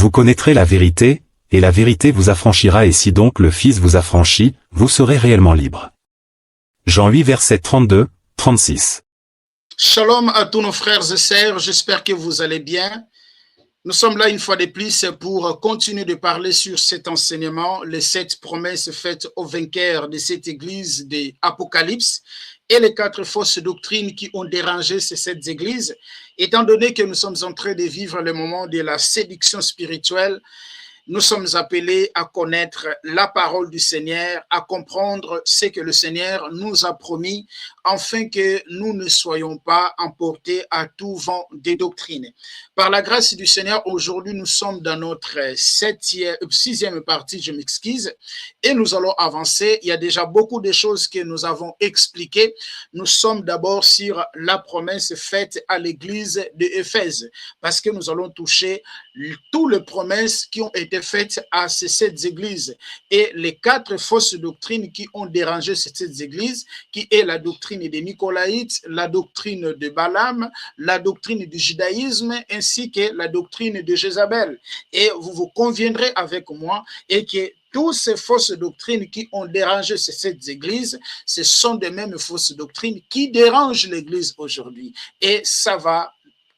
Vous connaîtrez la vérité, et la vérité vous affranchira, et si donc le Fils vous affranchit, vous serez réellement libre. Jean 8 versets 32, 36. Shalom à tous nos frères et sœurs, j'espère que vous allez bien. Nous sommes là une fois de plus pour continuer de parler sur cet enseignement, les 7 promesses faites aux vainqueurs de cette église de Apocalypse et les 4 fausses doctrines qui ont dérangé ces 7 églises. Étant donné que nous sommes en train de vivre le moment de la séduction spirituelle, nous sommes appelés à connaître la parole du Seigneur, à comprendre ce que le Seigneur nous a promis, afin que nous ne soyons pas emportés à tout vent des doctrines. Par la grâce du Seigneur, aujourd'hui, nous sommes dans notre sixième partie, je m'excuse, et nous allons avancer. Il y a déjà beaucoup de choses que nous avons expliquées. Nous sommes d'abord sur la promesse faite à l'église d'Éphèse, parce que nous allons toucher toutes les promesses qui ont été faites à ces 7 églises et les 4 fausses doctrines qui ont dérangé ces 7 églises, qui est la doctrine des Nicolaïtes, la doctrine de Balaam, la doctrine du judaïsme, ainsi que la doctrine de Jézabel. Et vous vous conviendrez avec moi et que toutes ces fausses doctrines qui ont dérangé ces 7 églises, ce sont des mêmes fausses doctrines qui dérangent l'église aujourd'hui. Et ça va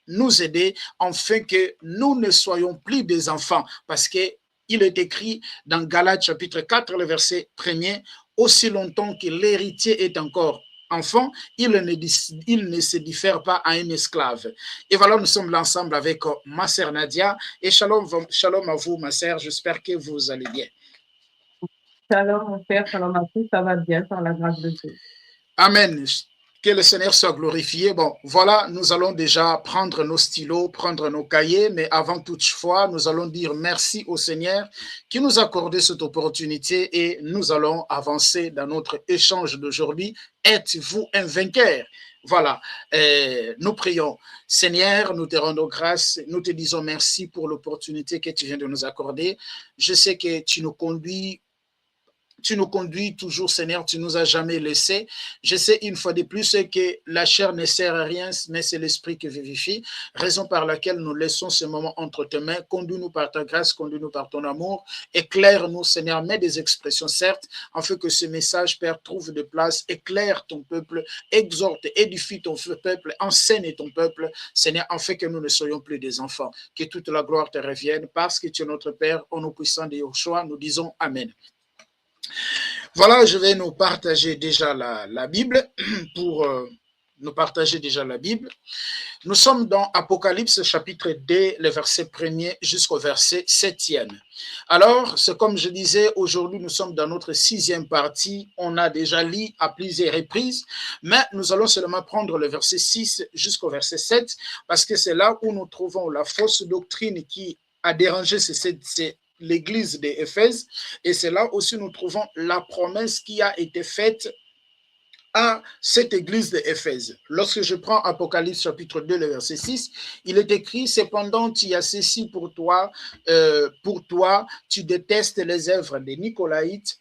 nous aider afin que nous ne soyons plus des enfants, parce qu'il est écrit dans Galates chapitre 4, le verset 1er, aussi longtemps que l'héritier est encore enfant, il ne se diffère pas à un esclave. Et voilà, nous sommes là ensemble avec ma sœur Nadia, et shalom à vous, ma sœur, j'espère que vous allez bien. Shalom mon frère, shalom à tous, ça va bien par la grâce de Dieu. Amen. Que le Seigneur soit glorifié. Bon, voilà, nous allons déjà prendre nos stylos, prendre nos cahiers, mais avant toutefois, nous allons dire merci au Seigneur qui nous a accordé cette opportunité et nous allons avancer dans notre échange d'aujourd'hui. Êtes-vous un vainqueur? Voilà, nous prions. Seigneur, nous te rendons grâce, nous te disons merci pour l'opportunité que tu viens de nous accorder. Je sais que tu nous conduis toujours, Seigneur, tu ne nous as jamais laissés. Je sais une fois de plus que la chair ne sert à rien, mais c'est l'esprit qui vivifie, raison par laquelle nous laissons ce moment entre tes mains. Conduis-nous par ta grâce, conduis-nous par ton amour, éclaire-nous, Seigneur, mets des expressions certes, afin que ce message, Père, trouve de place, éclaire ton peuple, exhorte, édifie ton peuple, enseigne ton peuple, Seigneur, afin que nous ne soyons plus des enfants, que toute la gloire te revienne, parce que tu es notre Père, au nom puissant de Yeshua, nous disons Amen. Voilà, je vais nous partager déjà la Bible pour nous partager déjà la Bible. Nous sommes dans Apocalypse chapitre 2, le verset 1er jusqu'au verset 7e. Alors, c'est comme je disais, aujourd'hui nous sommes dans notre 6e partie. On a déjà lu à plusieurs reprises, mais nous allons seulement prendre le verset 6 jusqu'au verset 7, parce que c'est là où nous trouvons la fausse doctrine qui a dérangé l'église d'Éphèse, et c'est là aussi nous trouvons la promesse qui a été faite à cette église d'Éphèse. Lorsque je prends Apocalypse chapitre 2, le verset 6, il est écrit, cependant, il y a ceci pour toi, tu détestes les œuvres des Nicolaïtes,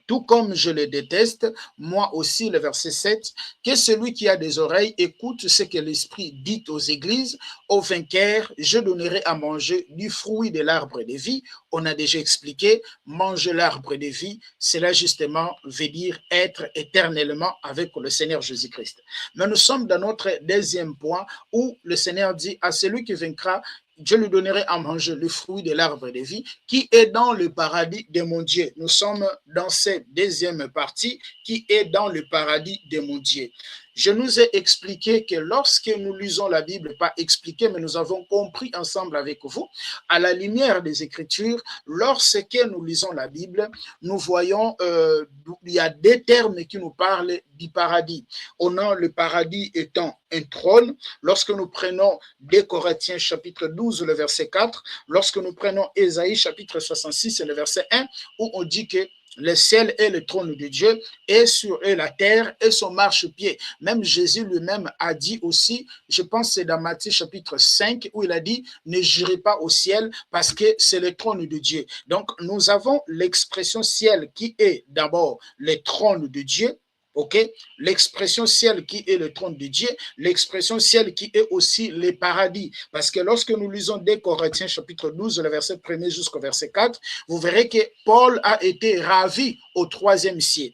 tout comme je les déteste, moi aussi, le verset 7, que celui qui a des oreilles écoute ce que l'Esprit dit aux églises, aux vainqueurs, je donnerai à manger du fruit de l'arbre de vie. On a déjà expliqué, manger l'arbre de vie, cela justement veut dire être éternellement avec le Seigneur Jésus-Christ. Mais nous sommes dans notre deuxième point où le Seigneur dit à celui qui vaincra, je lui donnerai à manger le fruit de l'arbre de vie qui est dans le paradis de mon Dieu. Nous sommes dans cette deuxième partie qui est dans le paradis de mon Dieu. Je nous ai expliqué que lorsque nous lisons la Bible, pas expliqué, mais nous avons compris ensemble avec vous, à la lumière des Écritures, lorsque nous lisons la Bible, nous voyons, il y a des termes qui nous parlent du paradis. On a le paradis étant un trône. Lorsque nous prenons 2 Corinthiens chapitre 12, le verset 4, lorsque nous prenons Ésaïe chapitre 66, le verset 1, où on dit que le ciel est le trône de Dieu et sur eux la terre et son marchepied. Même Jésus lui-même a dit aussi, je pense que c'est dans Matthieu chapitre 5 où il a dit, ne jurez pas au ciel parce que c'est le trône de Dieu. Donc nous avons l'expression ciel qui est d'abord le trône de Dieu. Ok, l'expression ciel qui est le trône de Dieu, l'expression ciel qui est aussi les paradis. Parce que lorsque nous lisons dès Corinthiens chapitre 12, le verset 1 jusqu'au verset 4, vous verrez que Paul a été ravi au 3e ciel.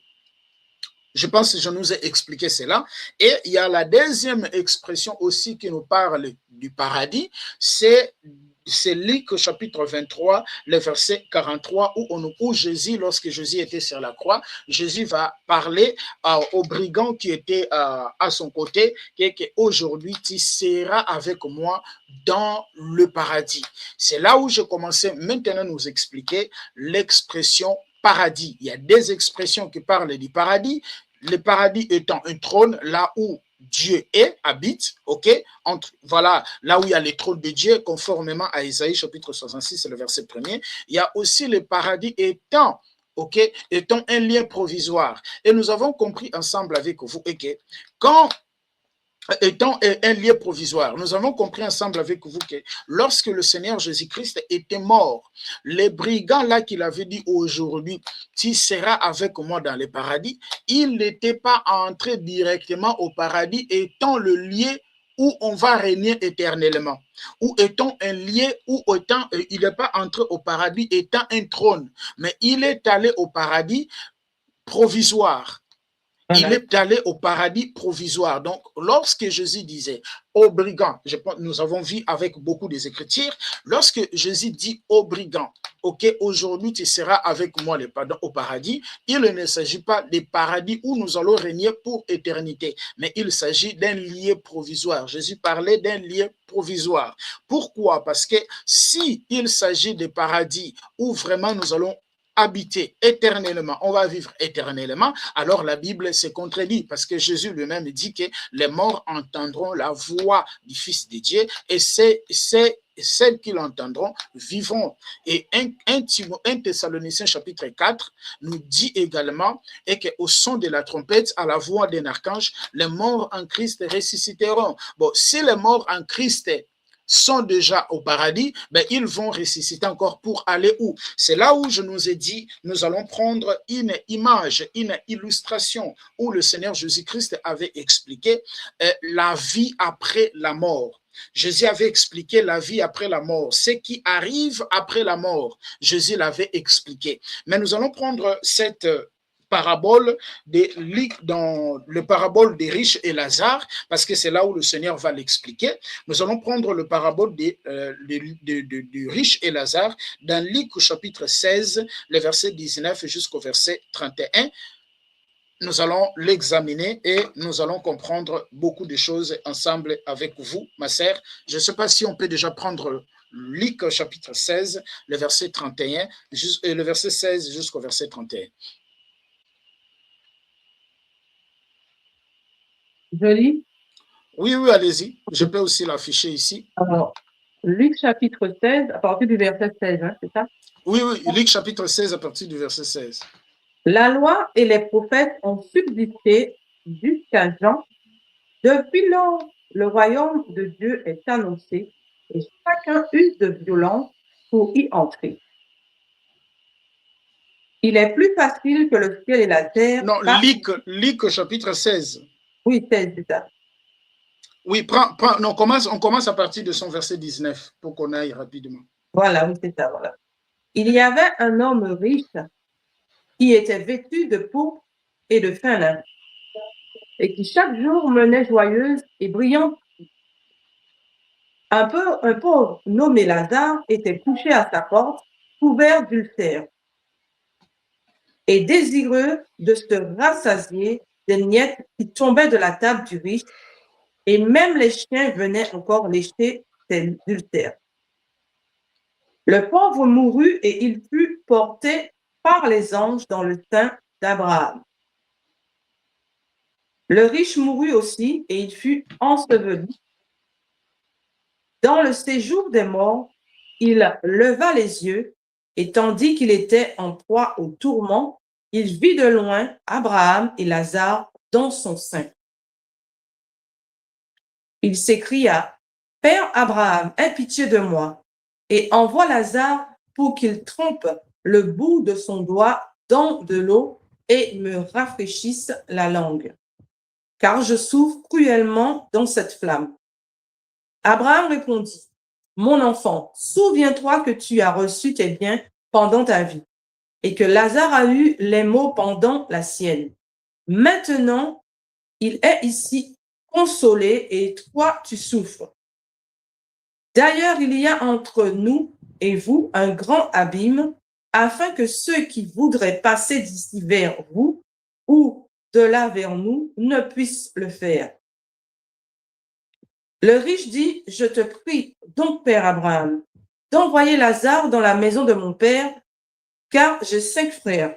Je pense que je nous ai expliqué cela. Et il y a la deuxième expression aussi qui nous parle du paradis, c'est Luc chapitre 23, le verset 43, où Jésus, lorsque Jésus était sur la croix, Jésus va parler aux brigands qui étaient à son côté, qu'aujourd'hui tu seras avec moi dans le paradis. C'est là où je commençais maintenant à nous expliquer l'expression paradis. Il y a des expressions qui parlent du paradis. Le paradis étant un trône là où Dieu habite, ok, voilà, là où il y a les trônes de Dieu, conformément à Isaïe chapitre 66, le verset 1er. Il y a aussi le paradis étant, ok, étant un lien provisoire. Et nous avons compris ensemble avec vous, ok, quand étant un lieu provisoire. Nous avons compris ensemble avec vous que lorsque le Seigneur Jésus-Christ était mort, les brigands là qu'il avait dit aujourd'hui, tu seras avec moi dans le paradis, il n'était pas entré directement au paradis étant le lieu où on va régner éternellement, ou étant un lieu où il n'est pas entré au paradis étant un trône, mais il est allé au paradis provisoire. Il est allé au paradis provisoire. Donc, lorsque Jésus disait aux brigands, nous avons vu avec beaucoup des Écritures, lorsque Jésus dit aux brigands, ok, aujourd'hui tu seras avec moi au paradis, il ne s'agit pas des paradis où nous allons régner pour éternité, mais il s'agit d'un lieu provisoire. Jésus parlait d'un lieu provisoire. Pourquoi? Parce que si il s'agit des paradis où vraiment nous allons habiter éternellement, on va vivre éternellement, alors la Bible se contredit parce que Jésus lui-même dit que les morts entendront la voix du Fils de Dieu et c'est celles qui l'entendront vivront. Et 1 Thessaloniciens chapitre 4 nous dit également et qu'au son de la trompette, à la voix d'un archange, les morts en Christ ressusciteront. Bon, si les morts en Christ sont déjà au paradis, ben ils vont ressusciter encore pour aller où? C'est là où je nous ai dit, nous allons prendre une image, une illustration où le Seigneur Jésus-Christ avait expliqué la vie après la mort. Jésus avait expliqué la vie après la mort, ce qui arrive après la mort. Jésus l'avait expliqué. Mais nous allons prendre cette parabole dans le parabole des riches et Lazare, parce que c'est là où le Seigneur va l'expliquer. Nous allons prendre le parabole du riche et Lazare dans Luc chapitre 16, le verset 19 jusqu'au verset 31. Nous allons l'examiner et nous allons comprendre beaucoup de choses ensemble avec vous, ma sœur. Je ne sais pas si on peut déjà prendre Luc chapitre 16, le verset 31, le verset 16 jusqu'au verset 31. Je lis. Oui, allez-y. Je peux aussi l'afficher ici. Alors, Luc chapitre 16, à partir du verset 16, hein, c'est ça? Oui, Luc chapitre 16, à partir du verset 16. La loi et les prophètes ont subsisté jusqu'à Jean. Depuis lors, le royaume de Dieu est annoncé et chacun use de violence pour y entrer. Il est plus facile que le ciel et la terre. Non, Luc chapitre 16. Oui, 16, c'est ça. Oui, non, on commence à partir de son verset 19 pour qu'on aille rapidement. Voilà, oui, c'est ça, voilà. Il y avait un homme riche qui était vêtu de pourpre et de fin lin et qui chaque jour menait joyeuse et brillante. Un pauvre nommé Lazare était couché à sa porte, couvert d'ulcères et désireux de se rassasier des miettes qui tombaient de la table du riche, et même les chiens venaient encore lécher ses ulcères. Le pauvre mourut et il fut porté par les anges dans le sein d'Abraham. Le riche mourut aussi et il fut enseveli. Dans le séjour des morts, il leva les yeux et tandis qu'il était en proie au tourment, il vit de loin Abraham et Lazare dans son sein. Il s'écria, « Père Abraham, aie pitié de moi et envoie Lazare pour qu'il trempe le bout de son doigt dans de l'eau et me rafraîchisse la langue, car je souffre cruellement dans cette flamme. Abraham répondit, mon enfant, souviens-toi que tu as reçu tes biens pendant ta vie et que Lazare a eu les maux pendant la sienne. Maintenant, il est ici consolé et toi, tu souffres. D'ailleurs, il y a entre nous et vous un grand abîme, afin que ceux qui voudraient passer d'ici vers vous ou de là vers nous ne puissent le faire. Le riche dit, je te prie, donc Père Abraham, d'envoyer Lazare dans la maison de mon père, car j'ai 5 frères.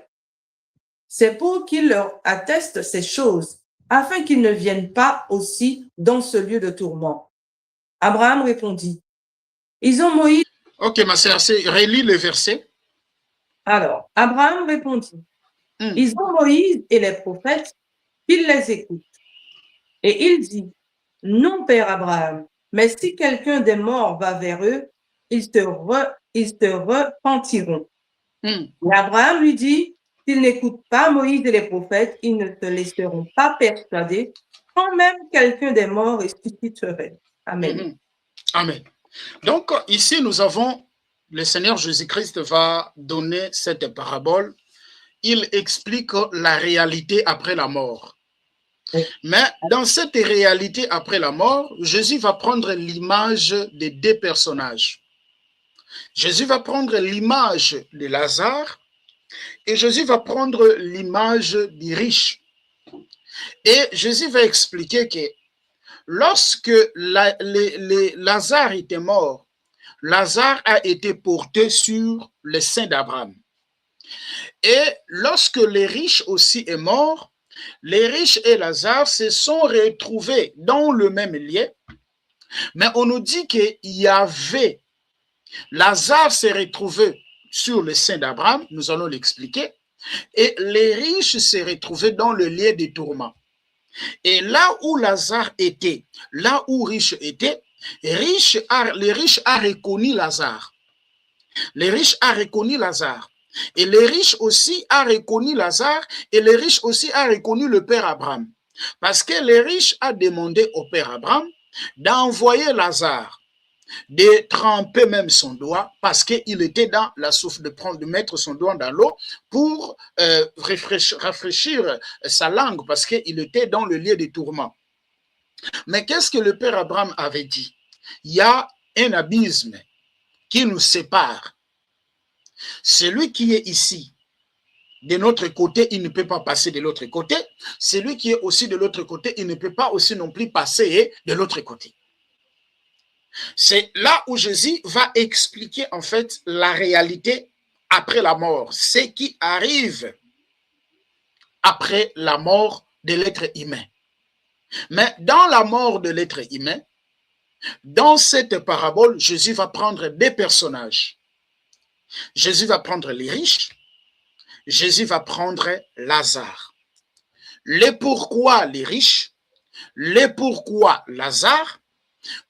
C'est pour qu'il leur atteste ces choses, afin qu'ils ne viennent pas aussi dans ce lieu de tourment. Abraham répondit, ils ont Moïse. Ok, ma sœur, relis le verset. Alors, Abraham répondit, ils ont Moïse et les prophètes, qu'ils les écoutent. Et il dit, non, Père Abraham, mais si quelqu'un des morts va vers eux, ils te repentiront. Et Abraham lui dit, s'ils n'écoutent pas Moïse et les prophètes, ils ne te laisseront pas persuader, quand même quelqu'un des morts ressusciterait. Amen. Amen. Donc, ici, nous avons, le Seigneur Jésus-Christ va donner cette parabole. Il explique la réalité après la mort. Oui. Mais dans cette réalité après la mort, Jésus va prendre l'image des 2 personnages. Jésus va prendre l'image de Lazare et Jésus va prendre l'image du riche. Et Jésus va expliquer que lorsque Lazare était mort, Lazare a été porté sur le sein d'Abraham. Et lorsque les riches aussi est mort, les riches et Lazare se sont retrouvés dans le même lieu, mais on nous dit qu'il y avait, Lazare s'est retrouvé sur le sein d'Abraham, nous allons l'expliquer, et les riches s'est retrouvé dans le lieu des tourments. Et là où Lazare était, là où riche était, les riches a reconnu Lazare. Les riches a reconnu Lazare. Et les riches aussi a reconnu Lazare et les riches aussi a reconnu le père Abraham. Parce que les riches a demandé au père Abraham d'envoyer Lazare, de tremper même son doigt parce qu'il était dans la souffle, de mettre son doigt dans l'eau pour rafraîchir sa langue parce qu'il était dans le lieu des tourments. Mais qu'est-ce que le père Abraham avait dit? Il y a un abysme qui nous sépare. Celui qui est ici, de notre côté, il ne peut pas passer de l'autre côté. Celui qui est aussi de l'autre côté, il ne peut pas aussi non plus passer de l'autre côté. C'est là où Jésus va expliquer en fait la réalité après la mort, ce qui arrive après la mort de l'être humain. Mais dans la mort de l'être humain, dans cette parabole, Jésus va prendre 2 personnages. Jésus va prendre les riches, Jésus va prendre Lazare. Les pourquoi les riches, les pourquoi Lazare,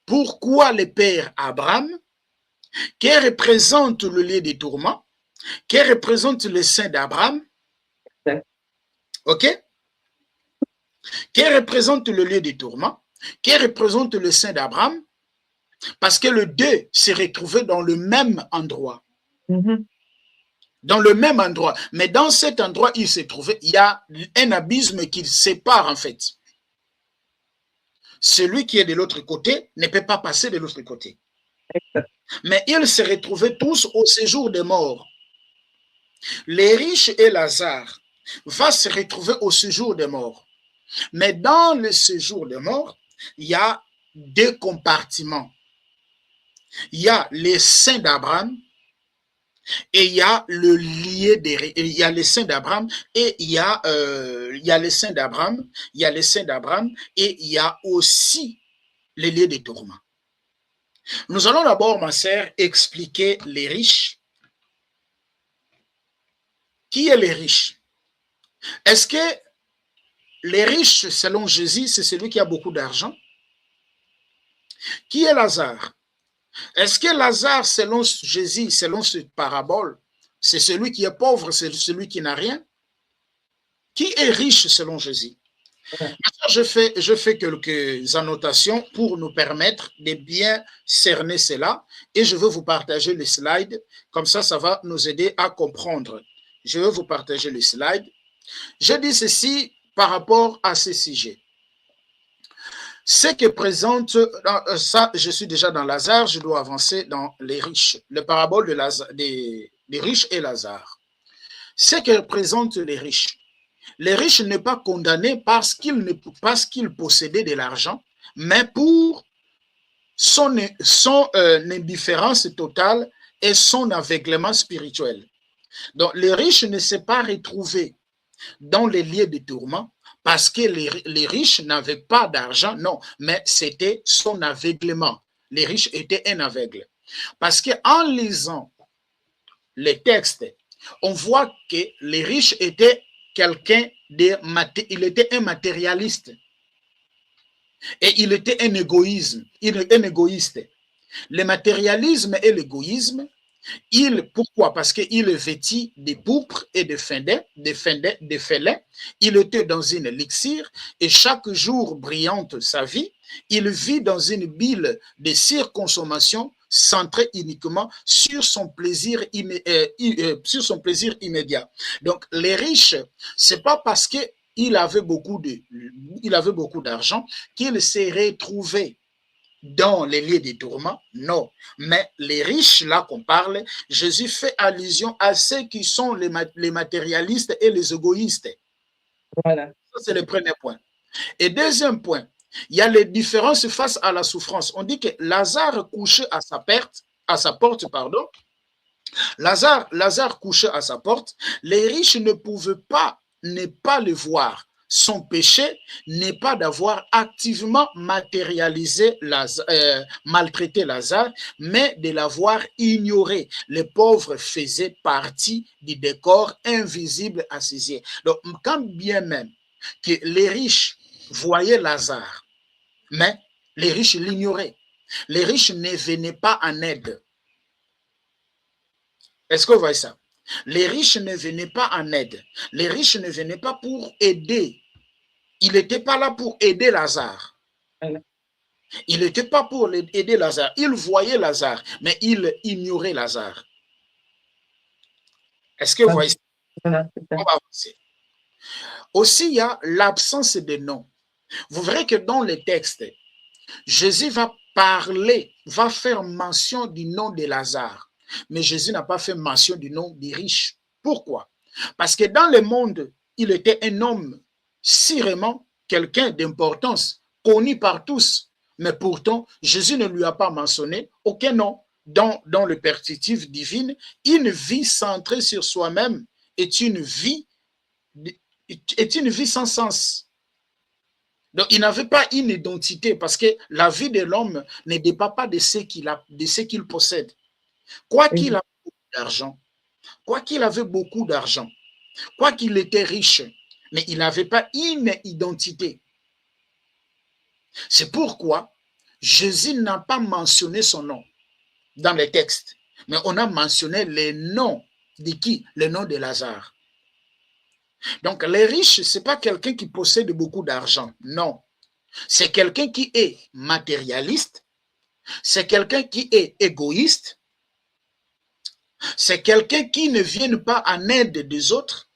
pourquoi le père Abraham, qui représente le lieu des tourments, qui représente le sein d'Abraham, ok? Qui représente le lieu des tourments, qui représente le sein d'Abraham, parce que les 2 se retrouvaient dans le même endroit. Dans le même endroit. Mais dans cet endroit, il se trouvait, il y a un abysme qui sépare en fait. Celui qui est de l'autre côté ne peut pas passer de l'autre côté. Mais ils se retrouvaient tous au séjour des morts. Les riches et Lazare vont se retrouver au séjour des morts. Mais dans le séjour des morts, il y a 2 compartiments. Il y a les saints d'Abraham et il y a le lieu des, il y a les saints d'Abraham et il y a les saints d'Abraham, il y a les saints d'Abraham et il y a aussi les lieux des tourments. Nous allons d'abord, ma sœur, expliquer les riches. Qui est les riches? Est-ce que les riches, selon Jésus, c'est celui qui a beaucoup d'argent? Qui est Lazare? Est-ce que Lazare, selon Jésus, selon cette parabole, c'est celui qui est pauvre, c'est celui qui n'a rien? Qui est riche selon Jésus? Ouais. Maintenant, je fais quelques annotations pour nous permettre de bien cerner cela et je veux vous partager les slides. Comme ça va nous aider à comprendre. Je veux vous partager les slides. Je dis ceci par rapport à ce sujet. Ce que présente, ça, je suis déjà dans Lazare, je dois avancer dans les riches. Le parabole de Lazare, des riches et Lazare. Ce que présentent les riches. Les riches n'est pas condamné parce qu'il possédait de l'argent, mais pour son indifférence totale et son aveuglement spirituel. Donc, les riches ne s'est pas retrouvé dans les lieux de tourment parce que les riches n'avaient pas d'argent, non, mais c'était son aveuglement. Les riches étaient un aveugle. Parce qu'en lisant les textes, on voit que les riches étaient il était un matérialiste et il était un égoïste. Le matérialisme et l'égoïsme, pourquoi? Parce qu'il est vêtu de pourpre et de félin. Il était dans une élixir et chaque jour brillante sa vie, il vit dans une bile de surconsommation centrée uniquement sur son plaisir immédiat. Donc, les riches, c'est pas parce qu'il avait beaucoup d'argent qu'il s'est retrouvé dans les lieux des tourments, non. Mais les riches, là qu'on parle, Jésus fait allusion à ceux qui sont les matérialistes et les égoïstes. Voilà. Ça, c'est le premier point. Et deuxième point, il y a les différences face à la souffrance. On dit que Lazare couché à sa porte, Lazare couché à sa porte, les riches ne pouvaient pas ne pas le voir. Son péché n'est pas d'avoir activement maltraité Lazare, mais de l'avoir ignoré. Les pauvres faisaient partie du décor invisible à ses yeux. Donc, quand bien même que les riches voyaient Lazare, mais les riches l'ignoraient. Les riches ne venaient pas en aide. Est-ce que vous voyez ça? Les riches ne venaient pas en aide. Les riches ne venaient pas pour aider. Il n'était pas là pour aider Lazare. Il n'était pas pour aider Lazare. Il voyait Lazare, mais il ignorait Lazare. Est-ce que vous voyez ça? On va avancer. Aussi, il y a l'absence de nom. Vous verrez que dans les textes, Jésus va faire mention du nom de Lazare. Mais Jésus n'a pas fait mention du nom des riches. Pourquoi? Parce que dans le monde, il était un homme, sûrement quelqu'un d'importance, connu par tous. Mais pourtant, Jésus ne lui a pas mentionné aucun nom dans le perspective divine. Une vie centrée sur soi-même est une vie sans sens. Donc, il n'avait pas une identité parce que la vie de l'homme ne dépend pas de ce qu'il possède. Quoi qu'il avait beaucoup d'argent, quoi qu'il avait beaucoup d'argent, quoi qu'il était riche, mais il n'avait pas une identité. C'est pourquoi Jésus n'a pas mentionné son nom dans les textes, mais on a mentionné les noms de qui? Le nom de Lazare. Donc, les riches, ce n'est pas quelqu'un qui possède beaucoup d'argent, non. C'est quelqu'un qui est matérialiste, c'est quelqu'un qui est égoïste, c'est quelqu'un qui ne vient pas en aide des autres.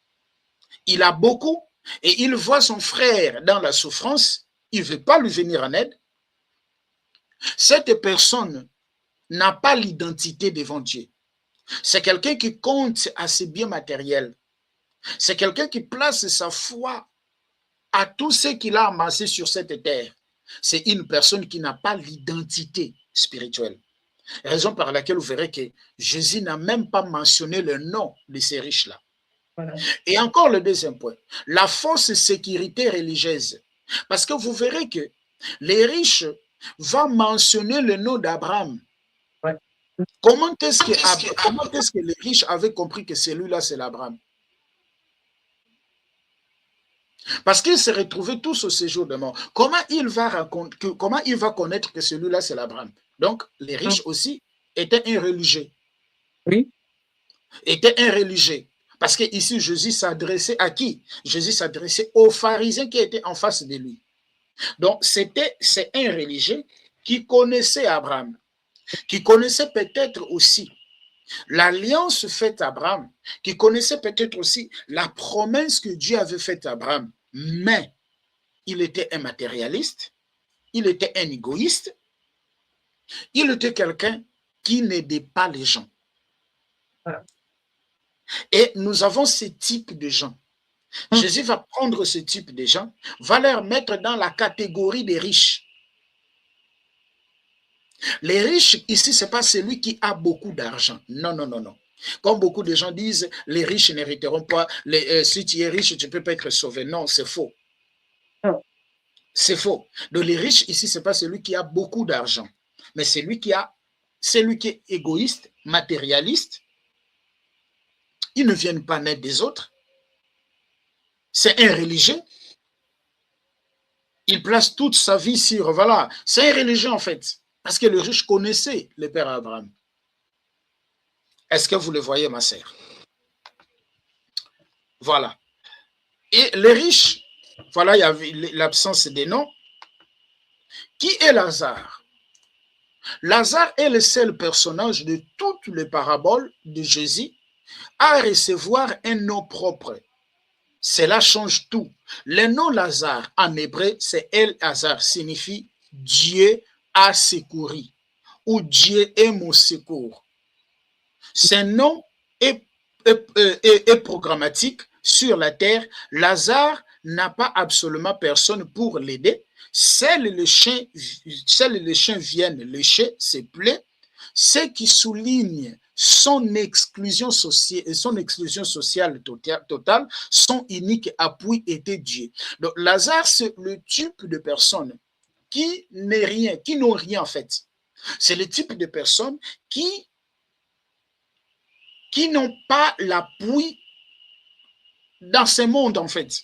Il a beaucoup et il voit son frère dans la souffrance, il ne veut pas lui venir en aide. Cette personne n'a pas l'identité devant Dieu. C'est quelqu'un qui compte à ses biens matériels. C'est quelqu'un qui place sa foi à tout ce qu'il a amassé sur cette terre. C'est une personne qui n'a pas l'identité spirituelle. Raison par laquelle vous verrez que Jésus n'a même pas mentionné le nom de ces riches-là. Voilà. Et encore le deuxième point, la fausse sécurité religieuse. Parce que vous verrez que les riches vont mentionner le nom d'Abraham. Ouais. Comment est-ce que les riches avaient compris que celui-là, c'est l'Abraham? Parce qu'ils se retrouvaient tous au séjour de mort. Comment il va connaître que celui-là, c'est l'Abraham? Donc, les riches aussi étaient un religieux. Oui. Étaient un religieux. Parce que ici, Jésus s'adressait à qui? Jésus s'adressait aux pharisiens qui étaient en face de lui. Donc, c'est un religieux qui connaissait Abraham, qui connaissait peut-être aussi l'alliance faite à Abraham, qui connaissait peut-être aussi la promesse que Dieu avait faite à Abraham. Mais il était un matérialiste, il était un égoïste, il était quelqu'un qui n'aidait pas les gens. Voilà. Et nous avons ce type de gens. Jésus va prendre ce type de gens, va les mettre dans la catégorie des riches. Les riches, ici, ce n'est pas celui qui a beaucoup d'argent. Non, non, non, non. Comme beaucoup de gens disent, les riches n'hériteront pas. Si tu es riche, tu ne peux pas être sauvé. Non, c'est faux. C'est faux. Donc, les riches, ici, ce n'est pas celui qui a beaucoup d'argent, mais celui qui est égoïste, matérialiste. Ils ne viennent pas naître des autres. C'est un religieux. Il place toute sa vie sur, voilà, c'est un religieux en fait. Parce que le riche connaissait le père Abraham. Est-ce que vous le voyez, ma sœur? Voilà. Et les riches, voilà, il y avait l'absence des noms. Qui est Lazare? Lazare est le seul personnage de toutes les paraboles de Jésus à recevoir un nom propre. Cela change tout. Le nom Lazare en hébreu, c'est El Hazar, signifie Dieu a secouru ou Dieu est mon secours. Ce nom est programmatique sur la terre. Lazare n'a pas absolument personne pour l'aider. Seuls les chiens viennent lécher ses plaies. Ce qui souligne son exclusion sociale totale, son unique appui était Dieu. Donc Lazare, c'est le type de personne qui n'est rien, qui n'ont rien en fait. C'est le type de personnes qui n'ont pas l'appui dans ce monde en fait.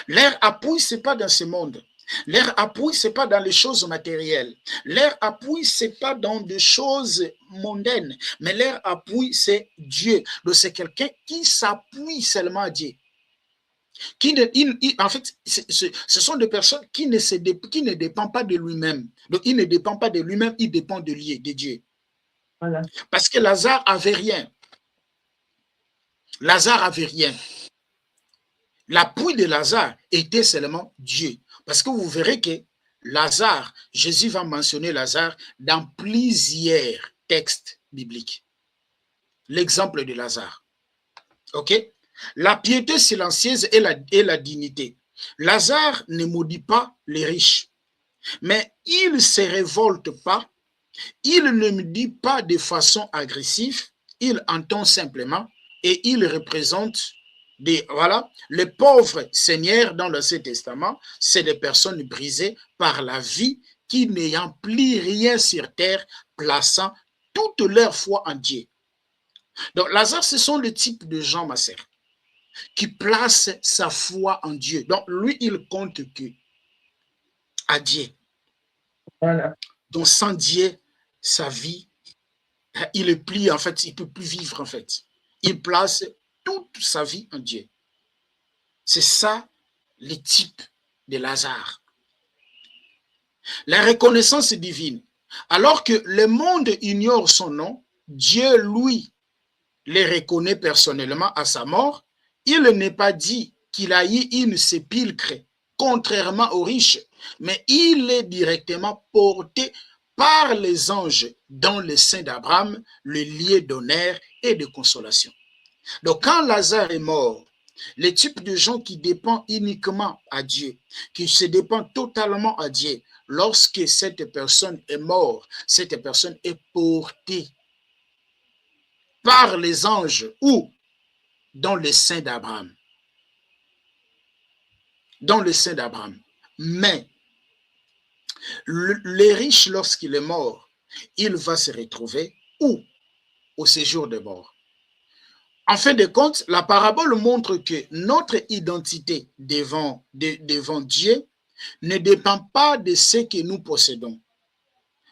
Leur appui, ce n'est pas dans ce monde. Leur appui, ce n'est pas dans les choses matérielles. Leur appui, ce n'est pas dans des choses mondaines. Mais leur appui, c'est Dieu. Donc, c'est quelqu'un qui s'appuie seulement à Dieu. En fait, ce sont des personnes qui ne dépendent pas de lui-même. Donc, il ne dépend pas de lui-même, il dépend de Dieu. Voilà. Parce que Lazare n'avait rien. Lazare n'avait rien. L'appui de Lazare était seulement Dieu. Parce que vous verrez que Lazare, Jésus va mentionner Lazare dans plusieurs textes bibliques. L'exemple de Lazare. OK? La piété silencieuse et la dignité. Lazare ne maudit pas les riches, mais il ne se révolte pas, il ne me dit pas de façon agressive, il entend simplement et il représente les pauvres seigneurs dans l'Ancien Testament, c'est des personnes brisées par la vie qui n'ayant plus rien sur terre, plaçant toute leur foi en Dieu. Donc Lazare, ce sont le type de gens, ma sœur, qui placent sa foi en Dieu. Donc lui, il compte que à Dieu. Voilà. Donc sans Dieu, sa vie, il est plus, en fait, il ne peut plus vivre en fait. Il place toute sa vie en Dieu. C'est ça le type de Lazare. La reconnaissance divine. Alors que le monde ignore son nom, Dieu, lui, le reconnaît personnellement à sa mort. Il n'est pas dit qu'il a eu une sépulcre, contrairement aux riches, mais il est directement porté par les anges dans le sein d'Abraham, le lieu d'honneur et de consolation. Donc, quand Lazare est mort, les types de gens qui dépendent uniquement à Dieu, qui se dépendent totalement à Dieu, lorsque cette personne est morte, cette personne est portée par les anges ou dans le sein d'Abraham. Dans le sein d'Abraham. Mais le riche, lorsqu'il est mort, il va se retrouver où? Au séjour des morts. En fin de compte, la parabole montre que notre identité devant Dieu ne dépend pas de ce que nous possédons,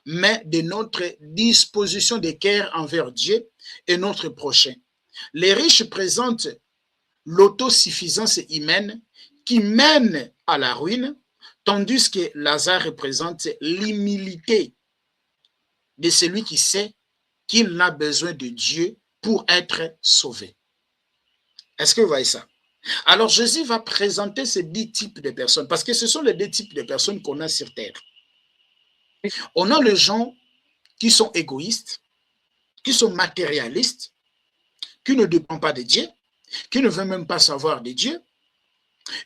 mais de notre disposition de cœur envers Dieu et notre prochain. Les riches présentent l'autosuffisance humaine qui mène à la ruine, tandis que Lazare représente l'humilité de celui qui sait qu'il n'a besoin de Dieu pour être sauvé. Est-ce que vous voyez ça? Alors Jésus va présenter ces 10 types de personnes, parce que ce sont les 2 types de personnes qu'on a sur terre. On a les gens qui sont égoïstes, qui sont matérialistes, qui ne dépendent pas de Dieu, qui ne veulent même pas savoir de Dieu,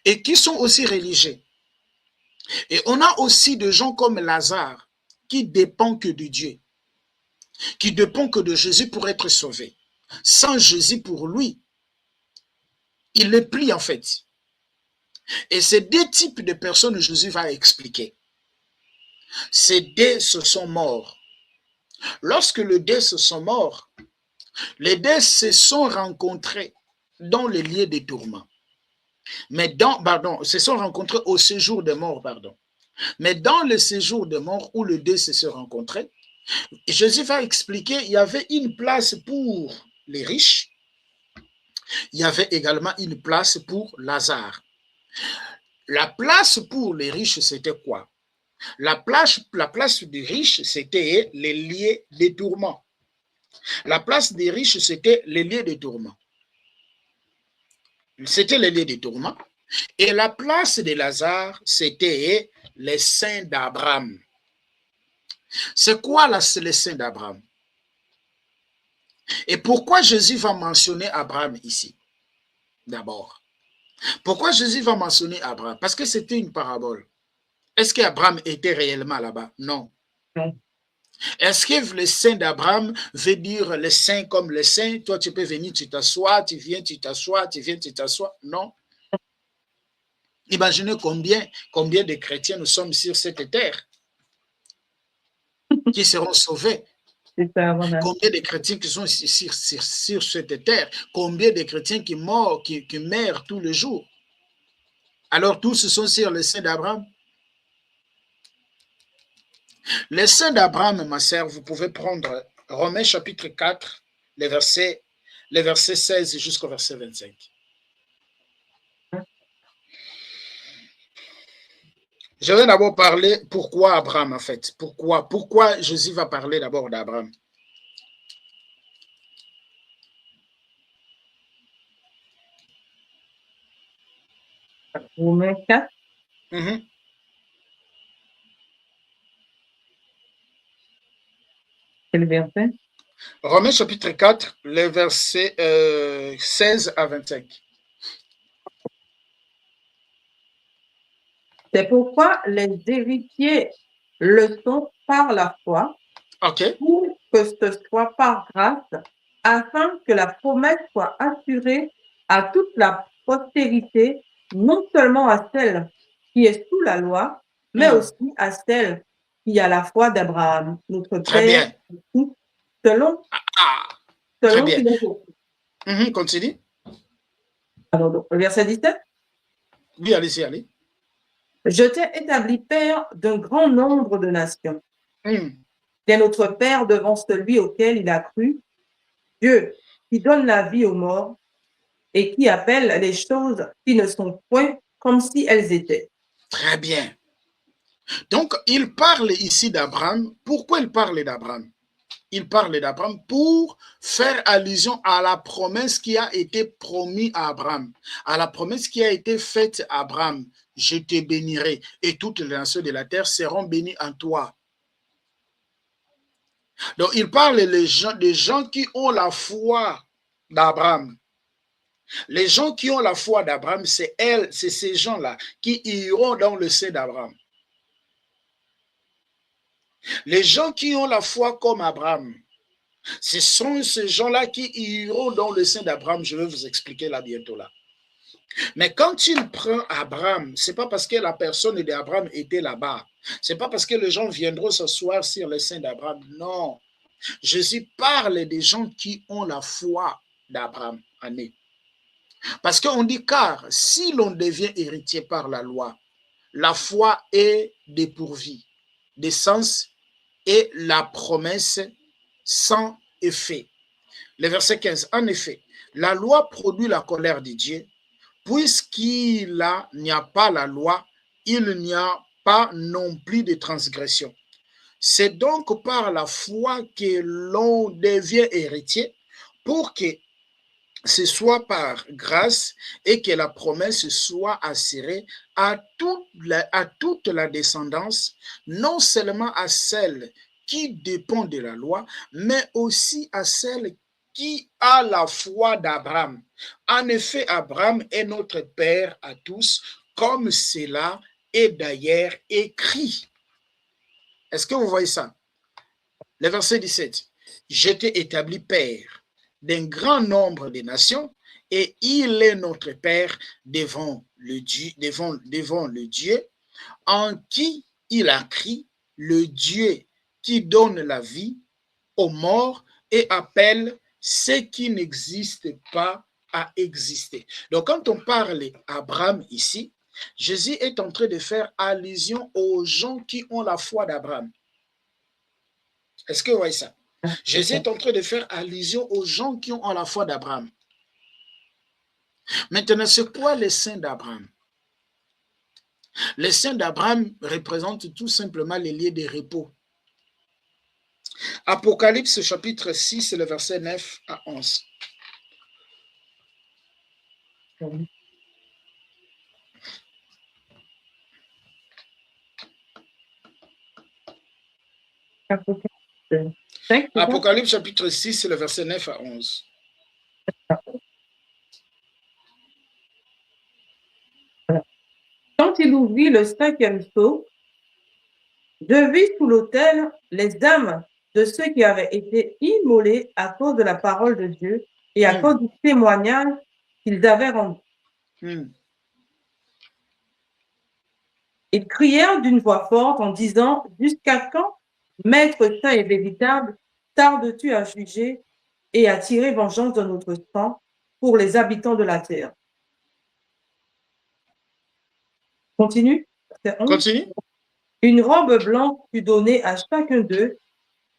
et qui sont aussi religieux. Et on a aussi des gens comme Lazare, qui dépendent que de Dieu, qui dépendent que de Jésus pour être sauvé. Sans Jésus pour lui, il le plie en fait. Et ces 2 types de personnes, Jésus va expliquer. Ces 2 se sont morts. Lorsque les 2 se sont morts, les 2 se sont rencontrés dans les lieux des tourments. Mais se sont rencontrés au séjour de mort, pardon. Mais dans le séjour de mort où les 2 se sont rencontrés, Jésus va expliquer qu'il y avait une place pour les riches, il y avait également une place pour Lazare. La place pour les riches, c'était quoi? La place des riches, c'était les lieux des tourments. La place des riches, c'était les lieux des tourments. C'était les lieux des tourments. Et la place de Lazare, c'était les saints d'Abraham. C'est quoi les saints d'Abraham? Et pourquoi Jésus va mentionner Abraham ici? D'abord. Pourquoi Jésus va mentionner Abraham? Parce que c'était une parabole. Est-ce qu'Abraham était réellement là-bas? Non. Non. Est-ce que le saint d'Abraham veut dire le saint comme le saint? Toi, tu peux venir, tu t'assois, tu viens, tu t'assois, tu viens, tu t'assois. Non. Imaginez combien de chrétiens nous sommes sur cette terre qui seront sauvés. Combien de chrétiens qui sont sur cette terre? Combien de chrétiens qui meurent tous les jours? Alors tous sont sur le saint d'Abraham. Les saints d'Abraham, ma sœur, vous pouvez prendre Romains chapitre 4, les versets 16 jusqu'au verset 25. Je vais d'abord parler pourquoi Abraham, en fait. Pourquoi Jésus va parler d'abord d'Abraham. Romains 4. Quel verset? Romains chapitre 4, les versets 16 à 25. C'est pourquoi les héritiers le sont par la foi, OK. pour que ce soit par grâce, afin que la promesse soit assurée à toute la postérité, non seulement à celle qui est sous la loi, mais aussi à celle qui a la foi d'Abraham, notre Père, selon très bien. Continue. Alors, donc, verset 17. Oui, allez-y, allez. Je t'ai établi père d'un grand nombre de nations. C'est notre Père devant celui auquel il a cru, Dieu qui donne la vie aux morts et qui appelle les choses qui ne sont point comme si elles étaient. Très bien. Donc, il parle ici d'Abraham. Pourquoi il parle d'Abraham? Il parle d'Abraham pour faire allusion à la promesse qui a été promise à Abraham, à la promesse qui a été faite à Abraham. Je te bénirai et toutes les nations de la terre seront bénies en toi. Donc, il parle des gens qui ont la foi d'Abraham. Les gens qui ont la foi d'Abraham, c'est ces gens-là qui iront dans le sein d'Abraham. Les gens qui ont la foi comme Abraham, ce sont ces gens-là qui iront dans le sein d'Abraham. Je vais vous expliquer là bientôt là. Mais quand il prend Abraham, ce n'est pas parce que la personne d'Abraham était là-bas. Ce n'est pas parce que les gens viendront s'asseoir sur le sein d'Abraham. Non. Jésus parle des gens qui ont la foi d'Abraham en eux. Parce qu'on dit car si l'on devient héritier par la loi, la foi est dépourvue de sens et la promesse sans effet. Le verset 15. En effet, la loi produit la colère de Dieu. Puisqu'il n'y a pas la loi, il n'y a pas non plus de transgression. C'est donc par la foi que l'on devient héritier pour que ce soit par grâce et que la promesse soit assurée à toute la descendance, non seulement à celle qui dépend de la loi, mais aussi à celle qui a la foi d'Abraham. En effet, Abraham est notre père à tous, comme cela est d'ailleurs écrit. Est-ce que vous voyez ça? Le verset 17. Je t'ai établi père d'un grand nombre de nations, et il est notre Père devant le Dieu en qui il a crié, le Dieu qui donne la vie aux morts et appelle ce qui n'existe pas à exister. Donc, quand on parle d'Abraham ici, Jésus est en train de faire allusion aux gens qui ont la foi d'Abraham. Est-ce que vous voyez ça? Jésus est en train de faire allusion aux gens qui ont la foi d'Abraham. Maintenant, c'est quoi les saints d'Abraham? Les saints d'Abraham représentent tout simplement les lieux de repos. Apocalypse chapitre 6, le verset 9 à 11. Apocalypse chapitre 6, le verset 9 à 11. Quand il ouvrit le 5e sceau, je vis sous l'autel les âmes de ceux qui avaient été immolés à cause de la parole de Dieu et à cause du témoignage qu'ils avaient rendu. Ils crièrent d'une voix forte en disant: jusqu'à quand, Maître saint et véritable, tardes-tu à juger et à tirer vengeance de notre sang pour les habitants de la terre? Continue. Continue. Une robe blanche fut donnée à chacun d'eux,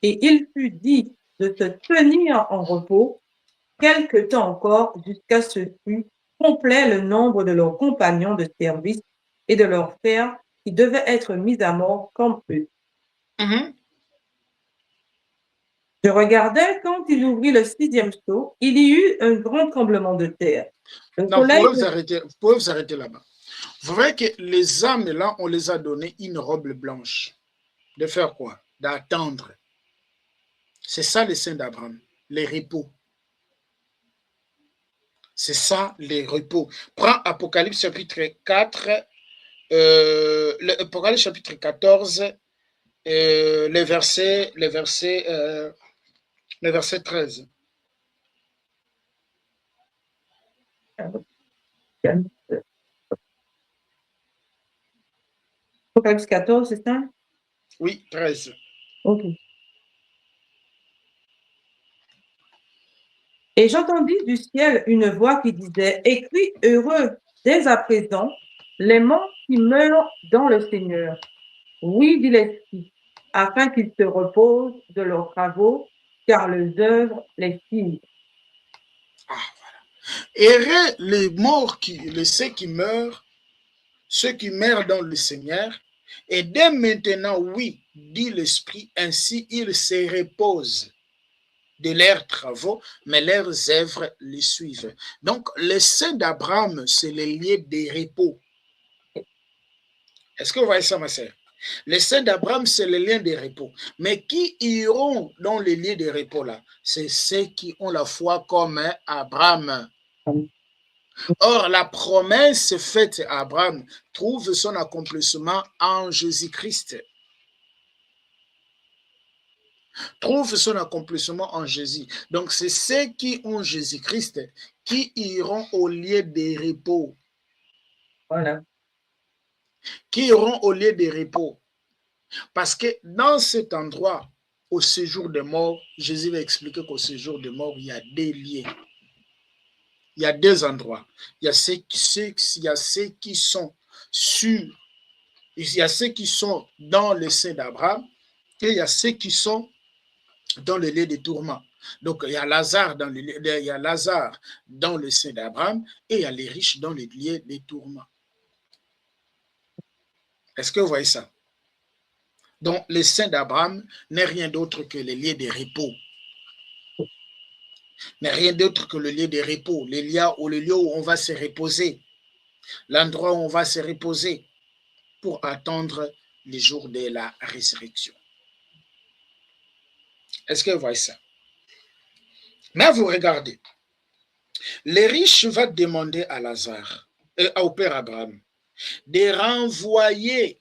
et il fut dit de se tenir en repos quelque temps encore, jusqu'à ce que fût complet le nombre de leurs compagnons de service et de leurs frères qui devaient être mis à mort comme eux. Je regardais quand il ouvrit le 6e sceau, il y eut un grand tremblement de terre. Non, vous pouvez vous arrêter là-bas. Vous voyez que les âmes là, on les a donné une robe blanche. De faire quoi? D'attendre. C'est ça les saints d'Abraham, les repos. C'est ça les repos. Prends Apocalypse chapitre 4, Apocalypse chapitre 14, le verset 13. Apocalypse 14, c'est ça? Oui, 13. Ok. Et j'entendis du ciel une voix qui disait: écris, heureux dès à présent les morts qui meurent dans le Seigneur. Oui, dit l'Esprit, afin qu'ils se reposent de leurs travaux, car leurs œuvres les finissent. Ah, voilà. Heureux les morts, ceux qui meurent dans le Seigneur. Et dès maintenant, oui, dit l'Esprit, ainsi ils se reposent de leurs travaux, mais leurs œuvres les suivent. Donc, les saints d'Abraham, c'est les lieux de repos. Est-ce que vous voyez ça, ma sœur? Les saints d'Abraham, c'est les lieux de repos. Mais qui iront dans les lieux de repos là? C'est ceux qui ont la foi comme Abraham. Or, la promesse faite à Abraham trouve son accomplissement en Jésus-Christ. Trouve son accomplissement en Jésus. Donc, c'est ceux qui ont Jésus-Christ qui iront au lieu de repos. Voilà. Qui iront au lieu de repos. Parce que dans cet endroit, au séjour des morts, Jésus va expliquer qu'au séjour des morts, il y a deux lieux. Il y a deux endroits. Il y a ceux qui sont sur, il y a ceux qui sont dans le sein d'Abraham et il y a ceux qui sont dans le lieu de tourment. Donc, il y a Lazare dans le sein d'Abraham et il y a les riches dans le lieu des tourments. Est-ce que vous voyez ça? Donc, le sein d'Abraham n'est rien d'autre que le lieu de repos. N'est rien d'autre que le lieu de repos, le lieu où on va se reposer, l'endroit où on va se reposer pour attendre le jour de la résurrection. Est-ce que vous voyez ça? Mais vous regardez, les riches vont demander à Lazare et au père Abraham de renvoyer.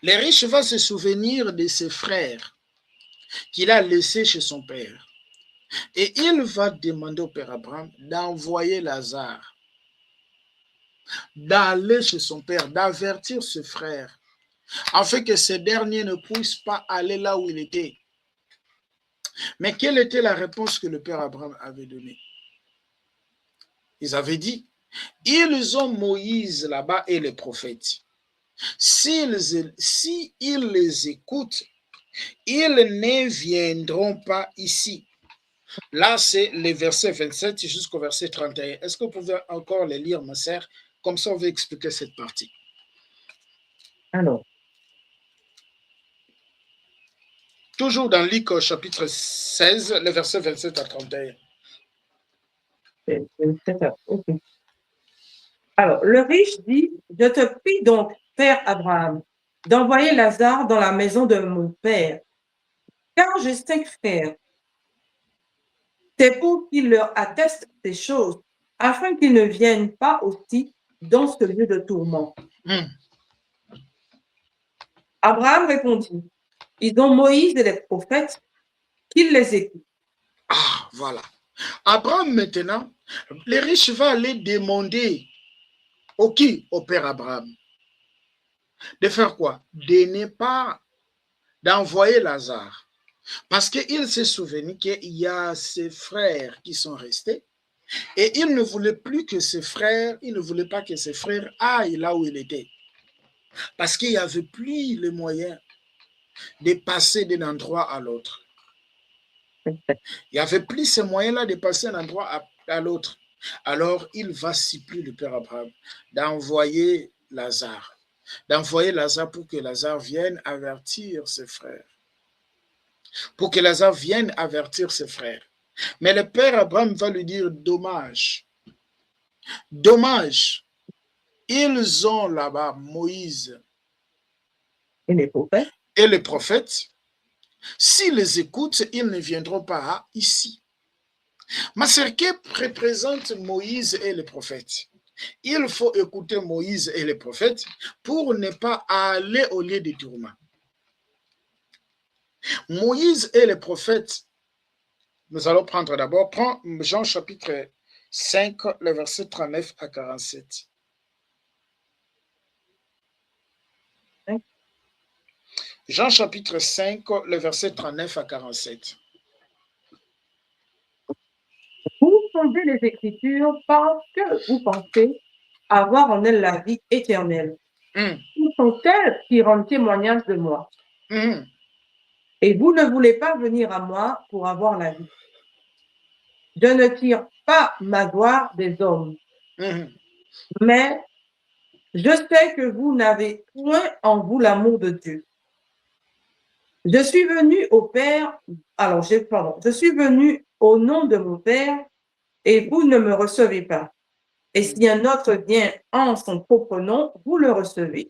Les riches vont se souvenir de ses frères qu'il a laissés chez son père. Et il va demander au père Abraham d'envoyer Lazare, d'aller chez son père, d'avertir ses frères, afin que ces derniers ne puissent pas aller là où il était. Mais quelle était la réponse que le père Abraham avait donnée? Ils avaient dit, ils ont Moïse là-bas et les prophètes. S'ils les écoutent, ils ne viendront pas ici. Là, c'est les versets 27 jusqu'au verset 31. Est-ce que vous pouvez encore les lire, ma sœur? Comme ça, on va expliquer cette partie. Alors. Toujours dans Luc, chapitre 16, les versets 27 à 31. Okay. Alors, le riche dit, je te prie donc, père Abraham, d'envoyer Lazare dans la maison de mon père, car j'ai 5 frères. C'est pour qu'il leur atteste ces choses, afin qu'ils ne viennent pas aussi dans ce lieu de tourment. Abraham répondit, ils ont Moïse et les prophètes, qu'ils les écoutent. Ah, voilà. Abraham, maintenant, les riches vont aller demander au père Abraham de faire quoi? De ne pas d'envoyer Lazare. Parce qu'il s'est souvenu qu'il y a ses frères qui sont restés et il ne voulait plus que ses frères, il ne voulait pas que ses frères aillent là où il était. Parce qu'il n'y avait plus les moyens de passer d'un endroit à l'autre. Il n'y avait plus ces moyens-là de passer d'un endroit à l'autre. Alors, il va supplier le père Abraham d'envoyer Lazare. D'envoyer Lazare pour que Lazare vienne avertir ses frères. Pour que Lazare vienne avertir ses frères. Mais le père Abraham va lui dire, dommage. Dommage. Ils ont là-bas Moïse et les prophètes. Et les prophètes. S'ils les écoutent, ils ne viendront pas ici. Mais ce qui représente Moïse et les prophètes, il faut écouter Moïse et les prophètes pour ne pas aller au lieu du tourment. Moïse et les prophètes, nous allons prendre d'abord, prends Jean chapitre 5, le verset 39 à 47. Jean chapitre 5, le verset 39 à 47. Vous fondez les Écritures parce que vous pensez avoir en elles la vie éternelle. Où sont-elles qui rendent témoignage de moi? Et vous ne voulez pas venir à moi pour avoir la vie. Je ne tire pas ma gloire des hommes, mais je sais que vous n'avez point en vous l'amour de Dieu. Je suis venu au Père, je suis venu au nom de mon Père et vous ne me recevez pas. Et si un autre vient en son propre nom, vous le recevez.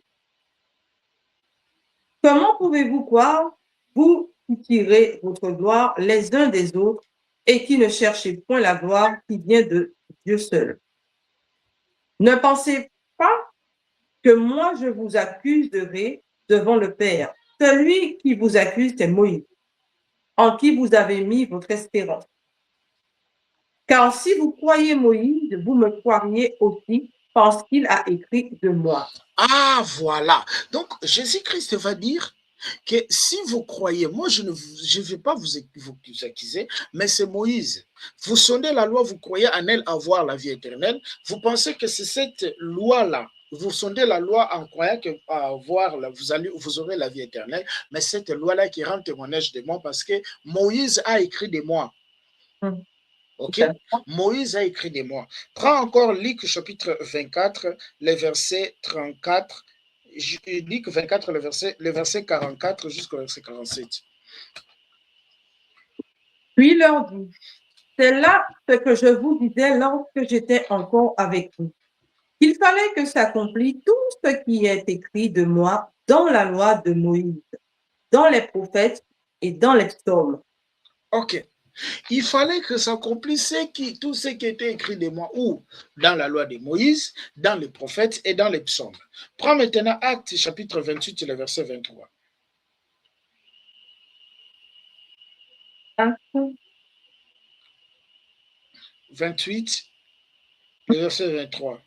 Comment pouvez-vous croire, vous qui tirez votre gloire les uns des autres et qui ne cherchez point la gloire qui vient de Dieu seul? Ne pensez pas que moi je vous accuserai devant le Père. Celui qui vous accuse, c'est Moïse, en qui vous avez mis votre espérance. Car si vous croyez Moïse, vous me croiriez aussi parce qu'il a écrit de moi. Ah, voilà. Donc, Jésus-Christ va dire que si vous croyez, moi je ne vais pas vous accuser, mais c'est Moïse. Vous sondez la loi, vous croyez en elle avoir la vie éternelle. Vous pensez que c'est cette loi-là vous sondez la loi en croyant que vous aurez la vie éternelle, mais cette loi-là qui rend témoignage de moi parce que Moïse a écrit de moi. Ok? Moïse a écrit de moi. Prends encore Luc chapitre 24, le verset 34. Luc 24, le verset 44 jusqu'au verset 47. Puis leur dit, c'est là ce que je vous disais lorsque j'étais encore avec vous. Il fallait que s'accomplisse tout ce qui est écrit de moi dans la loi de Moïse, dans les prophètes et dans les psaumes. Ok. Il fallait que s'accomplisse tout ce qui était écrit de moi, ou dans la loi de Moïse, dans les prophètes et dans les psaumes. Prends maintenant Actes chapitre 28, le verset 23. Actes 28, le verset 23.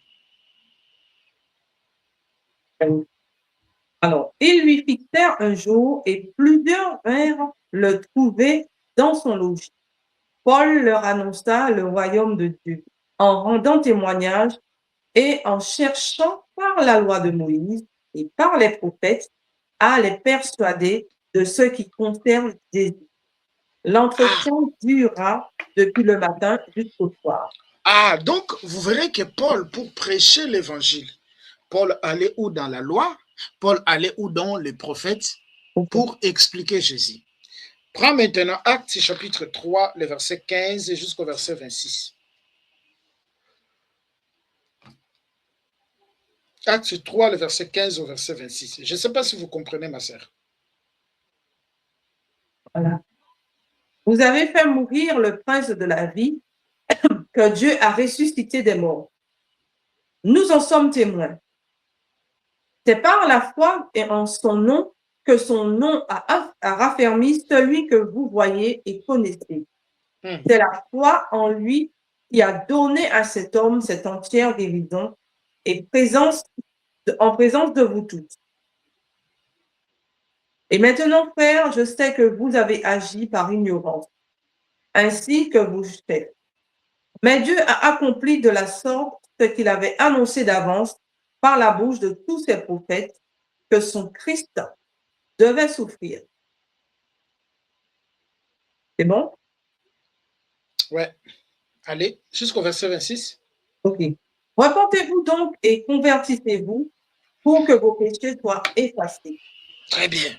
Alors, ils lui fixèrent un jour et plusieurs vinrent le trouver dans son logis. Paul leur annonça le royaume de Dieu en rendant témoignage et en cherchant par la loi de Moïse et par les prophètes à les persuader de ce qui concerne Jésus. L'entretien dura depuis le matin jusqu'au soir. Ah, donc vous verrez que Paul, pour prêcher l'évangile, Paul allait où dans la loi, Paul allait où dans les prophètes pour expliquer Jésus. Prends maintenant Actes chapitre 3, le verset 15 jusqu'au verset 26. Acte 3, le verset 15 au verset 26. Je ne sais pas si vous comprenez, ma sœur. Voilà. Vous avez fait mourir le prince de la vie que Dieu a ressuscité des morts. Nous en sommes témoins. C'est par la foi et en son nom que son nom a raffermi celui que vous voyez et connaissez. C'est la foi en lui qui a donné à cet homme cette entière guérison et en présence de vous tous. Et maintenant, frères, je sais que vous avez agi par ignorance, ainsi que vous faites. Mais Dieu a accompli de la sorte ce qu'il avait annoncé d'avance par la bouche de tous ses prophètes, que son Christ devait souffrir. C'est bon? Ouais. Allez, jusqu'au verset 26. OK. Repentez-vous donc et convertissez-vous pour que vos péchés soient effacés. Très bien.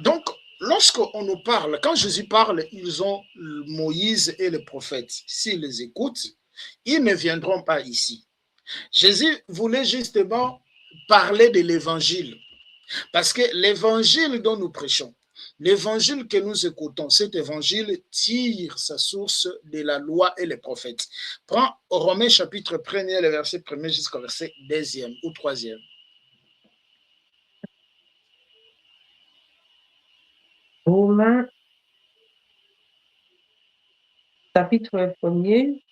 Donc, lorsqu'on nous parle, quand Jésus parle, ils ont Moïse et les prophètes. S'ils les écoutent, ils ne viendront pas ici. Jésus voulait justement parler de l'évangile. Parce que l'évangile dont nous prêchons, l'évangile que nous écoutons, cet évangile tire sa source de la loi et les prophètes. Prends Romains chapitre 1er, le verset 1er jusqu'au verset 2e ou 3e. Romains, chapitre 1er.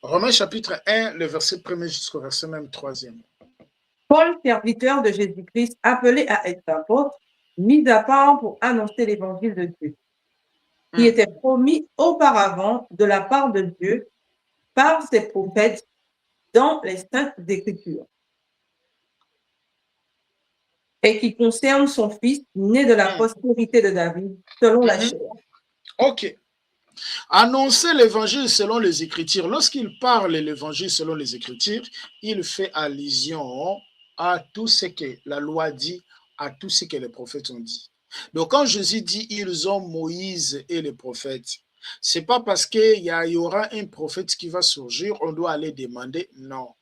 Romains chapitre 1, le verset 1er jusqu'au verset même 3e. Paul, serviteur de Jésus-Christ, appelé à être apôtre, mis à part pour annoncer l'évangile de Dieu, qui était promis auparavant de la part de Dieu par ses prophètes dans les saintes écritures, et qui concerne son fils, né de la postérité de David, selon la chair. Ok. Annoncer l'évangile selon les Écritures. Lorsqu'il parle l'évangile selon les Écritures, il fait allusion à tout ce que la loi dit, à tout ce que les prophètes ont dit. Donc quand Jésus dit ils ont Moïse et les prophètes, c'est pas parce qu'il y aura un prophète qui va surgir, on doit aller demander, non.